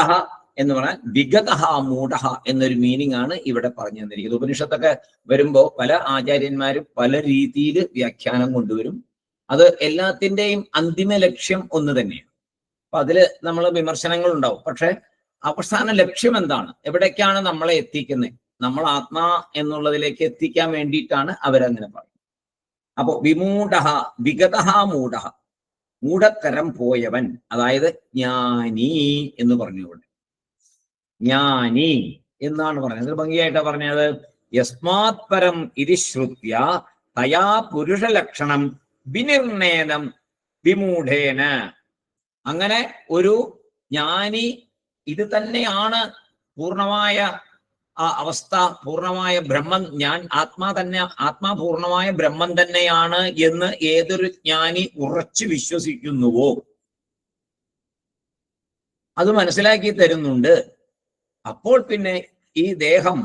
എന്ന് പറഞ്ഞാൽ വിഗതഹ മൂഢഹ എന്നൊരു മീനിങ് ആണ് ഇവിടെ പറഞ്ഞു തന്നിരിക്കുന്നത്. ഉപനിഷത്തൊക്കെ വരുമ്പോ പല ആചാര്യന്മാരും പല രീതിയിൽ വ്യാഖ്യാനം കൊണ്ടുവരും. അത് എല്ലാത്തിൻ്റെയും അന്തിമ ലക്ഷ്യം ഒന്ന് തന്നെയാണ്. അപ്പൊ അതില് നമ്മൾ വിമർശനങ്ങൾ ഉണ്ടാവും. പക്ഷെ അവസാന ലക്ഷ്യം എന്താണ്? എവിടേക്കാണ് നമ്മളെ എത്തിക്കുന്നത്? നമ്മൾ ആത്മാ എന്നുള്ളതിലേക്ക് എത്തിക്കാൻ വേണ്ടിയിട്ടാണ് അവരങ്ങനെ പറയുന്നത്. അപ്പോ വിമൂഢഹ, വിഗതഹ മൂഢഹ, മൂഢത്തരം പോയവൻ, അതായത് ജ്ഞാനി എന്ന് പറഞ്ഞു. ഇവിടെ ജ്ഞാനി എന്നാണ് പറഞ്ഞത്. ഭംഗിയായിട്ടാ പറഞ്ഞത്. യസ്മാത് പരം ഇതി ശ്രുത്യ തയാ പുരുഷലക്ഷണം വിനിർണേനം വിമൂഢേന. അങ്ങനെ ഒരു ജ്ഞാനി ഇത് തന്നെയാണ് പൂർണ്ണമായ ആ അവസ്ഥ, പൂർണ്ണമായ ബ്രഹ്മം, ഞാൻ ആത്മാ തന്നെ, ആത്മാ പൂർണ്ണമായ ബ്രഹ്മം തന്നെയാണ് എന്ന് ഏതൊരു ജ്ഞാനി ഉറച്ചു വിശ്വസിക്കുന്നുവോ അത് മനസ്സിലാക്കി തരുന്നുണ്ട്. അപ്പോൾ പിന്നെ ഈ ദേഹം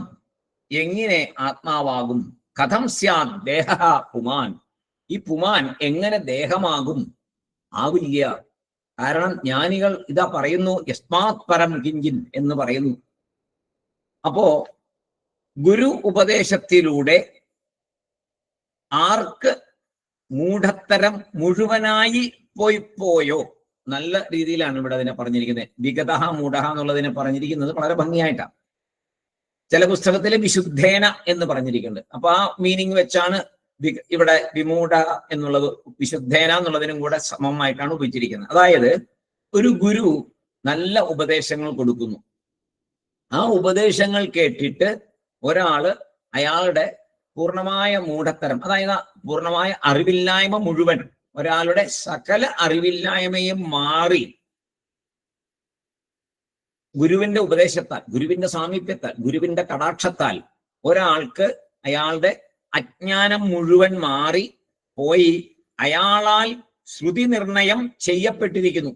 എങ്ങനെ ആത്മാവാകും? കഥം സ്യാത് ദേഹ പുമാൻ, ഈ പുമാൻ എങ്ങനെ ദേഹമാകും? ആവില്ല. കാരണം ജ്ഞാനികൾ ഇതാ പറയുന്നു, യസ്മാത് പരം കിഞ്ചിൻ എന്ന് പറയുന്നു. അപ്പോ ഗുരു ഉപദേശത്തിലൂടെ ആർക്ക് മൂഢത്തരം മുഴുവനായി പോയോ, നല്ല രീതിയിലാണ് ഇവിടെ അതിനെ പറഞ്ഞിരിക്കുന്നത്. വിഗതഹ മൂഢഹ എന്നുള്ളതിനെ പറഞ്ഞിരിക്കുന്നത് വളരെ ഭംഗിയായിട്ടാണ്. ചില പുസ്തകത്തില് വിശുദ്ധേന എന്ന് പറഞ്ഞിരിക്കുന്നുണ്ട്. അപ്പൊ ആ മീനിങ് വെച്ചാണ് ഇവിടെ വിമൂഢ എന്നുള്ളത് വിശുദ്ധേന എന്നുള്ളതിനും കൂടെ സമമായിട്ടാണ് ഉപയോഗിച്ചിരിക്കുന്നത്. അതായത് ഒരു ഗുരു നല്ല ഉപദേശങ്ങൾ കൊടുക്കുന്നു. ആ ഉപദേശങ്ങൾ കേട്ടിട്ട് ഒരാള് അയാളുടെ പൂർണ്ണമായ മൂഢത്തരം, അതായത് പൂർണ്ണമായ അറിവില്ലായ്മ മുഴുവൻ, ഒരാളുടെ സകല അറിവില്ലായ്മയും മാറി ഗുരുവിന്റെ ഉപദേശത്താൽ, ഗുരുവിന്റെ സാമീപ്യത്താൽ, ഗുരുവിന്റെ കടാക്ഷത്താൽ ഒരാൾക്ക് അയാളുടെ അജ്ഞാനം മുഴുവൻ മാറി പോയി അയാളാൽ ശ്രുതി നിർണയം ചെയ്യപ്പെട്ടിരിക്കുന്നു.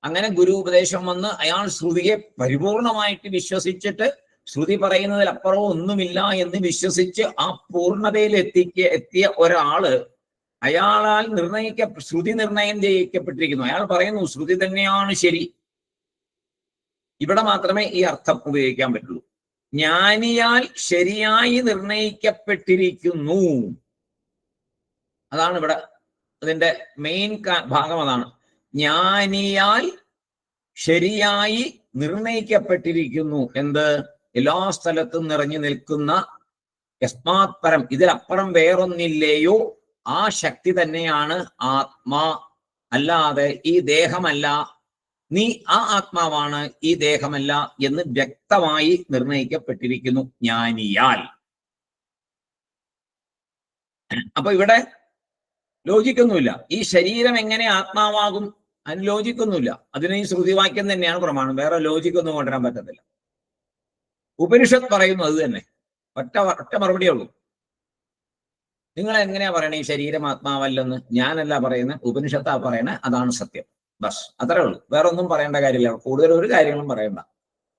അങ്ങനെ ഗുരു ഉപദേശം വന്ന് അയാൾ ശ്രുതിയെ പരിപൂർണമായിട്ട് വിശ്വസിച്ചിട്ട് ശ്രുതി പറയുന്നതിൽ അപ്പുറവും ഒന്നുമില്ല എന്ന് വിശ്വസിച്ച് ആ പൂർണ്ണതയിൽ എത്തിയ ഒരാള് അയാളാൽ ശ്രുതി നിർണയം ചെയ്യിക്കപ്പെട്ടിരിക്കുന്നു. അയാൾ പറയുന്നു ശ്രുതി തന്നെയാണ് ശരി. ഇവിടെ മാത്രമേ ഈ അർത്ഥം ഉപയോഗിക്കാൻ പറ്റുള്ളൂ. ജ്ഞാനിയാൽ ശരിയായി നിർണയിക്കപ്പെട്ടിരിക്കുന്നു. അതാണ് ഇവിടെ അതിന്റെ മെയിൻ ഭാഗം. അതാണ് ജ്ഞാനിയാൽ ശരിയായി നിർണയിക്കപ്പെട്ടിരിക്കുന്നു. എന്ത്? എല്ലാ സ്ഥലത്തും നിറഞ്ഞു നിൽക്കുന്ന യസ്മാത് പരം, ഇതിലപ്പുറം വേറൊന്നില്ലയോ, ആ ശക്തി തന്നെയാണ് ആത്മാ, അല്ലാതെ ഈ ദേഹമല്ല, നീ ആ ആത്മാവാണ്, ഈ ദേഹമല്ല എന്ന് വ്യക്തമായി നിർണയിക്കപ്പെട്ടിരിക്കുന്നു ജ്ഞാനിയാൽ. അപ്പൊ ഇവിടെ ലോജിക്കൊന്നുമില്ല. ഈ ശരീരം എങ്ങനെ ആത്മാവാകും? അതിന് ലോജിക്കൊന്നുമില്ല. അതിന് ഈ ശ്രുതിവാക്യം തന്നെയാണ് പ്രമാണം. വേറെ ലോജിക്കൊന്നും കൊണ്ടുവരാൻ പറ്റത്തില്ല. ഉപനിഷത്ത് പറയുന്നു അത് തന്നെ. ഒറ്റ മറുപടിയേ ഉള്ളൂ. നിങ്ങൾ എങ്ങനെയാ പറയണേ ഈ ശരീരം ആത്മാവല്ലെന്ന്? ഞാനല്ല പറയുന്നത്, ഉപനിഷത്താ പറയണേ. അതാണ് സത്യം. ബസ് അത്രേ ഉള്ളൂ. വേറെ ഒന്നും പറയേണ്ട കാര്യമില്ല. കൂടുതൽ ഒരു കാര്യങ്ങളും പറയണ്ട.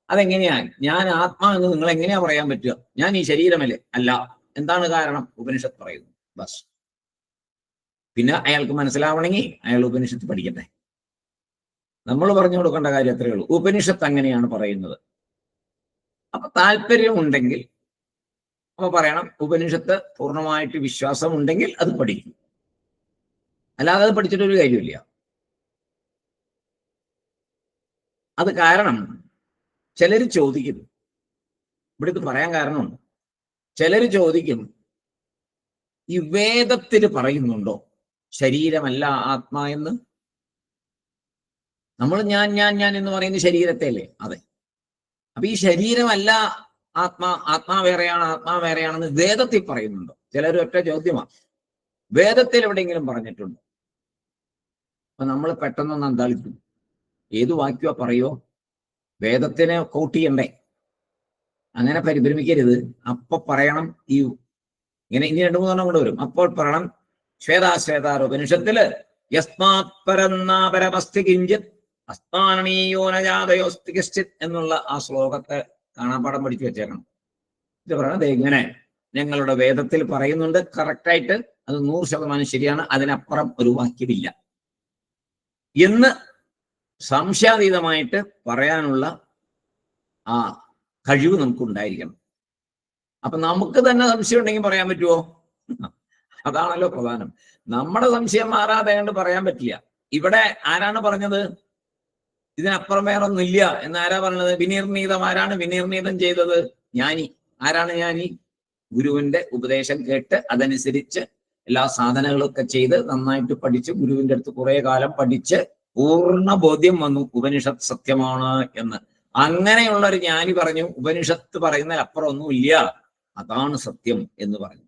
അതെങ്ങനെയാ ഞാൻ ആത്മാ എന്ന് നിങ്ങൾ എങ്ങനെയാ പറയാൻ പറ്റുക? ഞാൻ ഈ ശരീരമല്ലേ? അല്ല. എന്താണ് കാരണം? ഉപനിഷത്ത് പറയുന്നു. ബസ്. പിന്നെ അയാൾക്ക് മനസ്സിലാവണമെങ്കിൽ അയാൾ ഉപനിഷത്ത് പഠിക്കട്ടെ. നമ്മൾ പറഞ്ഞു കൊടുക്കേണ്ട കാര്യം അത്രയേ ഉള്ളൂ. ഉപനിഷത്ത് അങ്ങനെയാണ് പറയുന്നത്. അപ്പൊ താല്പര്യമുണ്ടെങ്കിൽ അപ്പൊ പറയണം, ഉപനിഷത്ത് പൂർണ്ണമായിട്ട് വിശ്വാസം ഉണ്ടെങ്കിൽ അത് പഠിക്കും. അല്ലാതെ അത് പഠിച്ചിട്ടൊരു കാര്യമില്ല. അത് കാരണം ചിലര് ചോദിക്കും, ഇവിടെ ഇത് പറയാൻ കാരണമുണ്ട്. ചിലര് ചോദിക്കും, ഈ വേദത്തിൽ പറയുന്നുണ്ടോ ശരീരമല്ല ആത്മാ എന്ന്? നമ്മൾ ഞാൻ എന്ന് പറയുന്ന ശരീരത്തെ അല്ലേ? അതെ. അപ്പൊ ഈ ശരീരമല്ല ആത്മാ വേറെയാണെന്ന് വേദത്തിൽ പറയുന്നുണ്ടോ? ചിലർ ഒറ്റ ചോദ്യമാണ്. വേദത്തിൽ എവിടെയെങ്കിലും പറഞ്ഞിട്ടുണ്ടോ? അപ്പൊ നമ്മൾ പെട്ടെന്നൊന്ന് അന്താളിക്കും. ഏത് വാക്യോ പറയോ? വേദത്തിനെ കോട്ട് ചെയ്യണ്ടേ? അങ്ങനെ പരിഭ്രമിക്കരുത്. അപ്പൊ പറയണം. ഇങ്ങനെ ഇനി 2-3 കൂടെ വരും. അപ്പോൾ പറയണം, ശ്വേതാശ്വേതാരോപനിഷത്തില് യസ്മാത് പരമസ്തി കിഞ്ചിത് അസ്മാനീയോനജാതയോസ്തി കശ്ചിത് എന്നുള്ള ആ ശ്ലോകത്തെ കാണാപ്പാടം പഠിച്ചു വെച്ചേക്കണം. ഇത് പറയണത് ഇങ്ങനെ ഞങ്ങളുടെ വേദത്തിൽ പറയുന്നുണ്ട്. കറക്റ്റായിട്ട് അത് 100% ശരിയാണ്. അതിനപ്പുറം ഒരു വാക്യമില്ല എന്ന് സംശയാതീതമായിട്ട് പറയാനുള്ള ആ കഴിവ് നമുക്കുണ്ടായിരിക്കണം. അപ്പൊ നമുക്ക് തന്നെ സംശയം ഉണ്ടെങ്കിൽ പറയാൻ പറ്റുമോ? അതാണല്ലോ പ്രധാനം. നമ്മുടെ സംശയം മാറാതെ കൊണ്ട് പറയാൻ പറ്റില്ല. ഇവിടെ ആരാണ് പറഞ്ഞത് ഇതിനപ്പുറം വേറൊന്നുമില്ല എന്ന്? ആരാ പറഞ്ഞത്? വിനിർണീതം. ആരാണ് വിനിർണീതം ചെയ്തത്? ജ്ഞാനി. ആരാണ് ജ്ഞാനി? ഗുരുവിന്റെ ഉപദേശം കേട്ട് അതനുസരിച്ച് എല്ലാ സാധനങ്ങളൊക്കെ ചെയ്ത് നന്നായിട്ട് പഠിച്ച് ഗുരുവിന്റെ അടുത്ത് കുറെ കാലം പഠിച്ച് പൂർണ്ണ ബോധ്യം വന്നു ഉപനിഷത്ത് സത്യമാണ് എന്ന്. അങ്ങനെയുള്ള ഒരു ജ്ഞാനി പറഞ്ഞു ഉപനിഷത്ത് പറയുന്നതിൽ അപ്പുറം ഒന്നുമില്ല, അതാണ് സത്യം എന്ന് പറഞ്ഞു.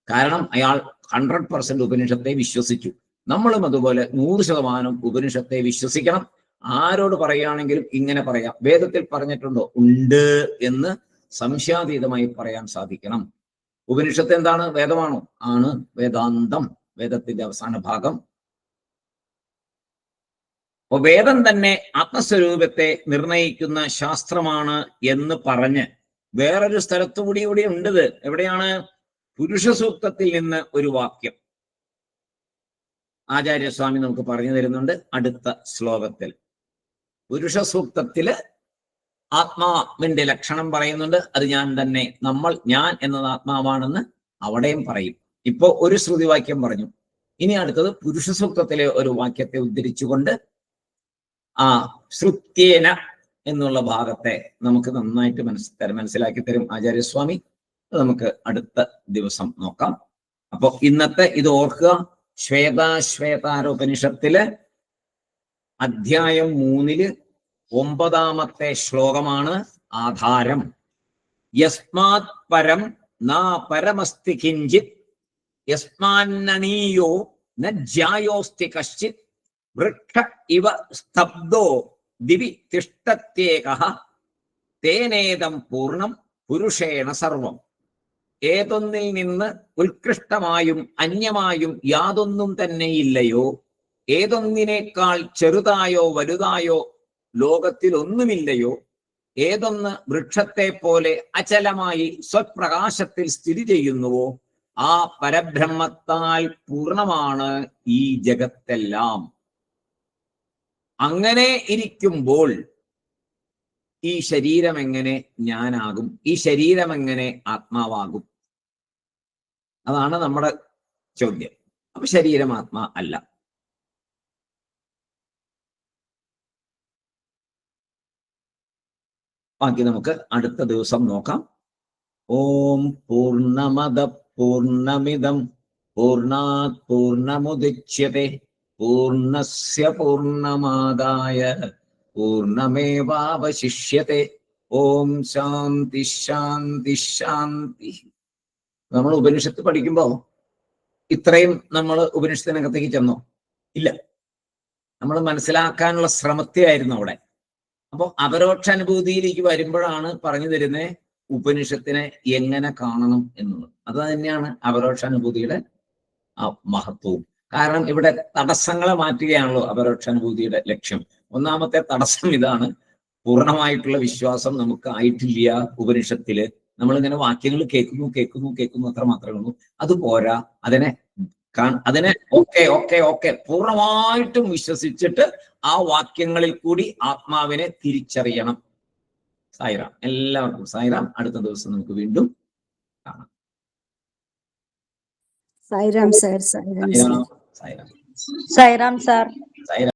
കാരണം അയാൾ 100% ഉപനിഷത്തെ വിശ്വസിച്ചു. നമ്മളും അതുപോലെ 100% ഉപനിഷത്തെ വിശ്വസിക്കണം. ആരോട് പറയുകയാണെങ്കിലും ഇങ്ങനെ പറയാം. വേദത്തിൽ പറഞ്ഞിട്ടുണ്ടോ? ഉണ്ട് എന്ന് സംശയാതീതമായി പറയാൻ സാധിക്കണം. ഉപനിഷത്ത് എന്താണ്? വേദമാണോ? ആണ്. വേദാന്തം, വേദത്തിന്റെ അവസാന ഭാഗം. അപ്പൊ വേദം തന്നെ ആത്മസ്വരൂപത്തെ നിർണയിക്കുന്ന ശാസ്ത്രമാണ് എന്ന് പറഞ്ഞ് വേറൊരു സ്ഥലത്തുകൂടി ഇവിടെ ഉണ്ടത്. എവിടെയാണ്? പുരുഷ സൂക്തത്തിൽ നിന്ന് ഒരു വാക്യം ആചാര്യസ്വാമി നമുക്ക് പറഞ്ഞു തരുന്നുണ്ട് അടുത്ത ശ്ലോകത്തിൽ. പുരുഷ സൂക്തത്തില് ആത്മാവിന്റെ ലക്ഷണം പറയുന്നുണ്ട്. അത് ഞാൻ തന്നെ, ഞാൻ എന്നത് ആത്മാവാണെന്ന് അവിടെയും പറയും. ഇപ്പോ ഒരു ശ്രുതിവാക്യം പറഞ്ഞു. ഇനി അടുത്തത് പുരുഷ സൂക്തത്തിലെ ഒരു വാക്യത്തെ ഉദ്ധരിച്ചുകൊണ്ട് ആ ശ്രുത്യേന എന്നുള്ള ഭാഗത്തെ നമുക്ക് നന്നായിട്ട് മനസ്സിലാക്കി തരും ആചാര്യസ്വാമി. നമുക്ക് അടുത്ത ദിവസം നോക്കാം. അപ്പൊ ഇന്നത്തെ ഇത് ഓർക്കുക. ശ്വേതാശ്വേതാരോപനിഷത്തില് അധ്യായം 3 9ാമത്തെ ശ്ലോകമാണ് ആധാരം. യസ്മാത് പരം നാ പരമസ്തി കിഞ്ചിത് യസ്മാന്നീയോ ന ജ്യായോസ്തി കശ്ചിത് വൃക്ഷ ഇവ സ്തബ്ദോ ദിവി തിഷ്ടത്യേകഃ തേനേദം പൂർണ്ണം പുരുഷേണ സർവം. ഏതൊന്നിൽ നിന്ന് ഉത്കൃഷ്ടമായും അന്യമായും യാതൊന്നും തന്നെയില്ലയോ, ഏതൊന്നിനേക്കാൾ ചെറുതായോ വലുതായോ ലോകത്തിൽ ഒന്നുമില്ലയോ, ഏതൊന്ന് വൃക്ഷത്തെ പോലെ അചലമായി സ്വപ്രകാശത്തിൽ സ്ഥിതി ചെയ്യുന്നുവോ, ആ പരബ്രഹ്മത്താൽ പൂർണ്ണമാണ് ഈ ജഗത്തെല്ലാം. അങ്ങനെ ഇരിക്കുമ്പോൾ ഈ ശരീരം എങ്ങനെ ഞാനാകും? ഈ ശരീരം എങ്ങനെ ആത്മാവാകും? അതാണ് നമ്മുടെ ചോദ്യം. അപ്പൊ ശരീരം ആത്മാ അല്ല. ബാക്കി നമുക്ക് അടുത്ത ദിവസം നോക്കാം. ഓം പൂർണ്ണമദ പൂർണ്ണമിദം പൂർണ്ണാത് പൂർണ്ണമുദച്യത്തെ പൂർണ്ണസ്യ പൂർണ്ണമാദായ പൂർണ്ണമേവാവശിഷ്യത്തെ. ഓം ശാന്തി ശാന്തി ശാന്തി. നമ്മൾ ഉപനിഷത്ത് പഠിക്കുമ്പോൾ ഇത്രയും നമ്മൾ ഉപനിഷത്തിനകത്തേക്ക് ചെന്നോ? ഇല്ല. നമ്മൾ മനസ്സിലാക്കാനുള്ള ശ്രമത്തെയായിരുന്നു അവിടെ. അപ്പോൾ അപരോക്ഷ അനുഭൂതിയിലേക്ക് വരുമ്പോഴാണ് പറഞ്ഞു തരുന്നത് ഉപനിഷത്തിനെ എങ്ങനെ കാണണം എന്നുള്ളത്. അത് തന്നെയാണ് അപരോക്ഷാനുഭൂതിയുടെ മഹത്വവും. കാരണം ഇവിടെ തടസ്സങ്ങളെ മാറ്റുകയാണല്ലോ അപരോക്ഷാനുഭൂതിയുടെ ലക്ഷ്യം. ഒന്നാമത്തെ തടസ്സം ഇതാണ്, പൂർണ്ണമായിട്ടുള്ള വിശ്വാസം നമുക്ക് ആയിട്ടില്ല ഉപനിഷത്തില്. നമ്മളിങ്ങനെ വാക്യങ്ങൾ കേൾക്കുന്നു അത്ര മാത്രമേ ഉള്ളൂ. അത് പോരാ. അതിനെ ഓക്കെ പൂർണ്ണമായിട്ടും വിശ്വസിച്ചിട്ട് ആ വാക്യങ്ങളിൽ കൂടി ആത്മാവിനെ തിരിച്ചറിയണം. സായിറാം. എല്ലാവർക്കും സായിറാം. അടുത്ത ദിവസം നമുക്ക് വീണ്ടും കാണാം. Sairam sir. Sairam sir. Sairam sir.